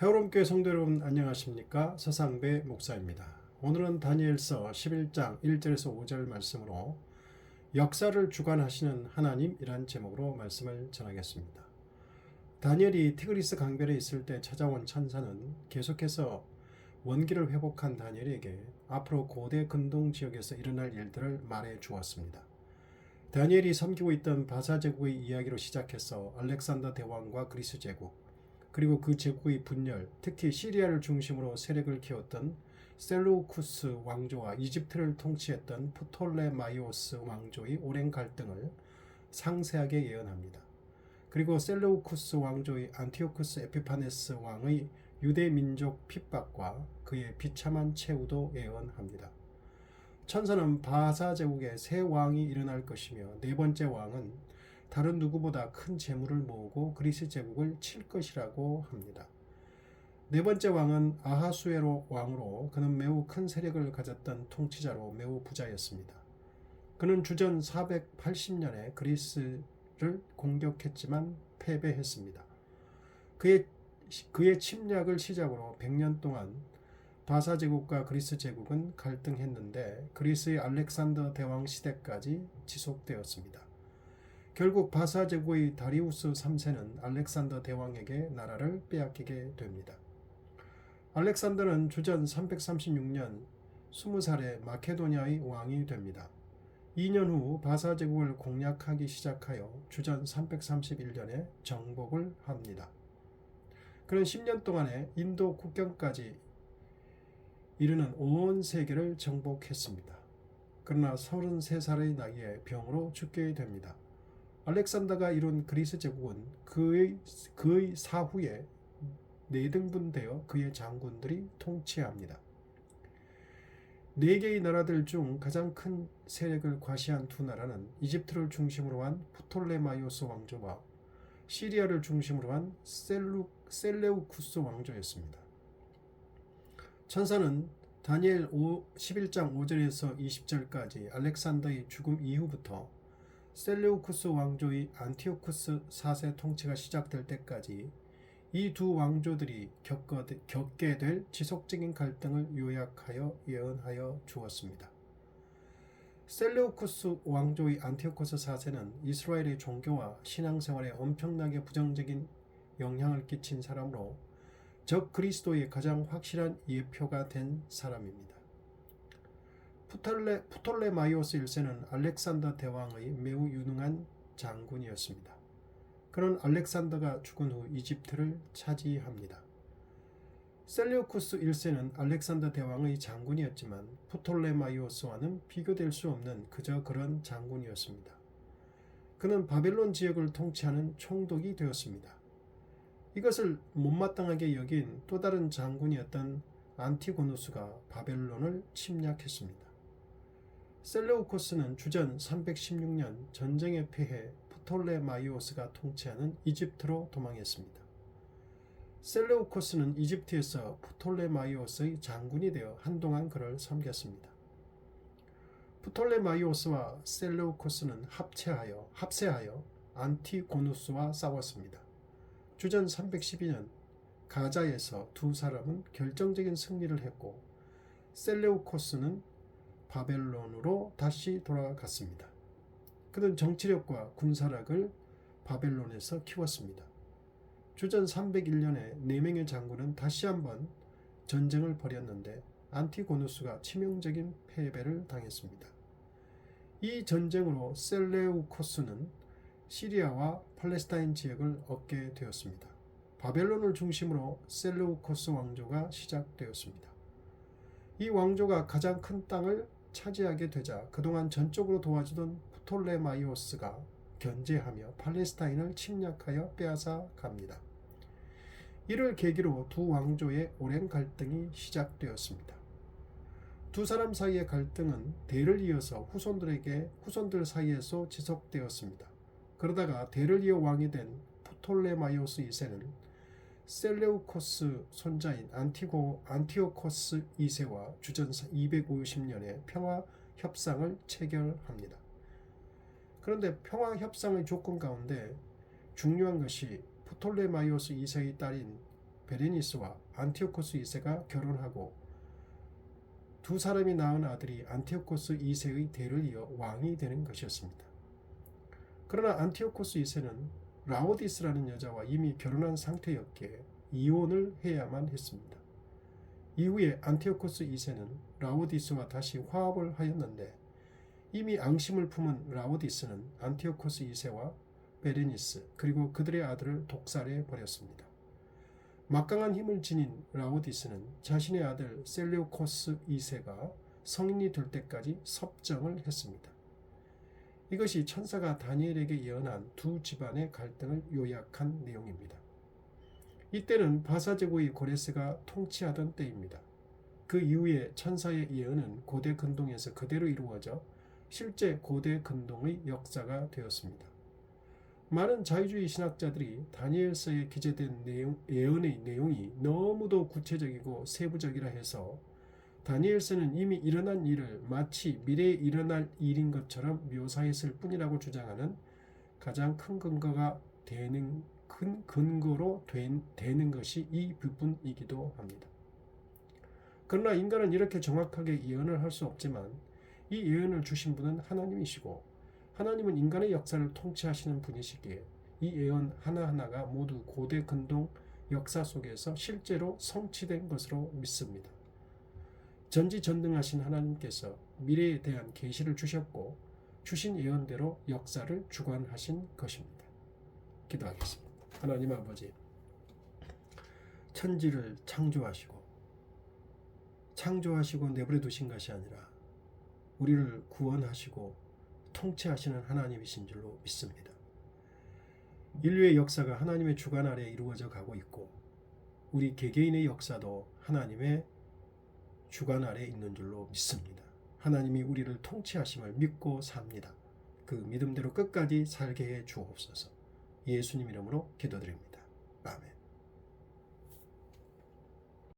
헤어롬교회 성도 여러분 안녕하십니까? 서상배 목사입니다. 오늘은 다니엘서 11장 1절에서 5절 말씀으로 역사를 주관하시는 하나님이란 제목으로 말씀을 전하겠습니다. 다니엘이 티그리스 강변에 있을 때 찾아온 천사는 계속해서 원기를 회복한 다니엘에게 앞으로 고대 근동 지역에서 일어날 일들을 말해 주었습니다. 다니엘이 섬기고 있던 바사 제국의 이야기로 시작해서 알렉산더 대왕과 그리스 제국, 그리고 그 제국의 분열, 특히 시리아를 중심으로 세력을 키웠던 셀루쿠스 왕조와 이집트를 통치했던 프톨레마이오스 왕조의 오랜 갈등을 상세하게 예언합니다. 그리고 셀루쿠스 왕조의 안티오쿠스 에피파네스 왕의 유대 민족 핍박과 그의 비참한 최후도 예언합니다. 천사는 바사 제국에 새 왕이 일어날 것이며 네 번째 왕은 다른 누구보다 큰 재물을 모으고 그리스 제국을 칠 것이라고 합니다. 네 번째 왕은 아하수에로 왕으로 그는 매우 큰 세력을 가졌던 통치자로 매우 부자였습니다. 그는 주전 480년에 그리스를 공격했지만 패배했습니다. 그의 침략을 시작으로 100년 동안 바사 제국과 그리스 제국은 갈등했는데 그리스의 알렉산더 대왕 시대까지 지속되었습니다. 결국 바사 제국의 다리우스 3세는 알렉산더 대왕에게 나라를 빼앗기게 됩니다. 알렉산더는 주전 336년 20살에 마케도니아의 왕이 됩니다. 2년 후 바사 제국을 공략하기 시작하여 주전 331년에 정복을 합니다. 그는 10년 동안에 인도 국경까지 이르는 온 세계를 정복했습니다. 그러나 33살의 나이에 병으로 죽게 됩니다. 알렉산더가 이룬 그리스 제국은 그의 사후에 4등분되어 그의 장군들이 통치합니다. 4개의 나라들 중 가장 큰 세력을 과시한 두 나라는 이집트를 중심으로 한 프톨레마이오스 왕조와 시리아를 중심으로 한 셀레우쿠스 왕조였습니다. 천사는 다니엘 11장 5절에서 20절까지 알렉산더의 죽음 이후부터 셀레우쿠스 왕조의 안티오쿠스 4세 통치가 시작될 때까지 이 두 왕조들이 겪게 될 지속적인 갈등을 요약하여 예언하여 주었습니다. 셀레우쿠스 왕조의 안티오쿠스 4세는 이스라엘의 종교와 신앙생활에 엄청나게 부정적인 영향을 끼친 사람으로 적 그리스도의 가장 확실한 예표가 된 사람입니다. 프톨레마이오스 1세는 알렉산더 대왕의 매우 유능한 장군이었습니다. 그는 알렉산더가 죽은 후 이집트를 차지합니다. 셀레우쿠스 1세는 알렉산더 대왕의 장군이었지만 프톨레마이오스와는 비교될 수 없는 그저 그런 장군이었습니다. 그는 바벨론 지역을 통치하는 총독이 되었습니다. 이것을 못마땅하게 여긴 또 다른 장군이었던 안티고누스가 바벨론을 침략했습니다. 셀레우코스는 주전 316년 전쟁에 패해 프톨레마이오스가 통치하는 이집트로 도망했습니다. 셀레우코스는 이집트에서 프톨레마이오스의 장군이 되어 한동안 그를 섬겼습니다. 프톨레마이오스와 셀레우코스는 합세하여 안티고누스와 싸웠습니다. 주전 312년 가자에서 두 사람은 결정적인 승리를 했고 셀레우코스는 바벨론으로 다시 돌아갔습니다. 그는 정치력과 군사력을 바벨론에서 키웠습니다. 주전 301년에 4명의 장군은 다시 한번 전쟁을 벌였는데 안티고누스가 치명적인 패배를 당했습니다. 이 전쟁으로 셀레우코스는 시리아와 팔레스타인 지역을 얻게 되었습니다. 바벨론을 중심으로 셀레우코스 왕조가 시작되었습니다. 이 왕조가 가장 큰 땅을 차지하게 되자 그동안 전적으로 도와주던 프톨레마이오스가 견제하며 팔레스타인을 침략하여 빼앗아 갑니다. 이를 계기로 두 왕조의 오랜 갈등이 시작되었습니다. 두 사람 사이의 갈등은 대를 이어서 후손들 사이에서 지속되었습니다. 그러다가 대를 이어 왕이 된 프톨레마이오스 2세는 셀레우코스 손자인 안티오코스 2세와 주전 250년에 평화 협상을 체결합니다. 그런데 평화 협상의 조건 가운데 중요한 것이 프톨레마이오스 2세의 딸인 베레니스와 안티오코스 2세가 결혼하고 두 사람이 낳은 아들이 안티오코스 2세의 대를 이어 왕이 되는 것이었습니다. 그러나 안티오코스 2세는 라오디스라는 여자와 이미 결혼한 상태였기에 이혼을 해야만 했습니다. 이후에 안티오코스 2세는 라오디스와 다시 화합을 하였는데 이미 앙심을 품은 라오디스는 안티오코스 2세와 베레니스 그리고 그들의 아들을 독살해 버렸습니다. 막강한 힘을 지닌 라오디스는 자신의 아들 셀레우코스 2세가 성인이 될 때까지 섭정을 했습니다. 이것이 천사가 다니엘에게 예언한 두 집안의 갈등을 요약한 내용입니다. 이때는 바사제국의 고레스가 통치하던 때입니다. 그 이후에 천사의 예언은 고대 근동에서 그대로 이루어져 실제 고대 근동의 역사가 되었습니다. 많은 자유주의 신학자들이 다니엘서에 기재된 예언의 내용이 너무도 구체적이고 세부적이라 해서 다니엘서는 이미 일어난 일을 마치 미래에 일어날 일인 것처럼 묘사했을 뿐이라고 주장하는 가장 큰 근거가 큰 근거로 되는 것이 이 부분이기도 합니다. 그러나 인간은 이렇게 정확하게 예언을 할 수 없지만 이 예언을 주신 분은 하나님이시고 하나님은 인간의 역사를 통치하시는 분이시기에 이 예언 하나하나가 모두 고대 근동 역사 속에서 실제로 성취된 것으로 믿습니다. 전지전능하신 하나님께서 미래에 대한 계시를 주셨고 주신 예언대로 역사를 주관하신 것입니다. 기도하겠습니다. 하나님 아버지, 천지를 창조하시고 내버려 두신 것이 아니라 우리를 구원하시고 통치하시는 하나님이신 줄로 믿습니다. 인류의 역사가 하나님의 주관 아래 이루어져 가고 있고 우리 개개인의 역사도 하나님의 주관 아래 있는 줄로 믿습니다. 하나님이 우리를 통치하심을 믿고 삽니다. 그 믿음대로 끝까지 살게 해 주옵소서. 예수님 이름으로 기도드립니다. 아멘.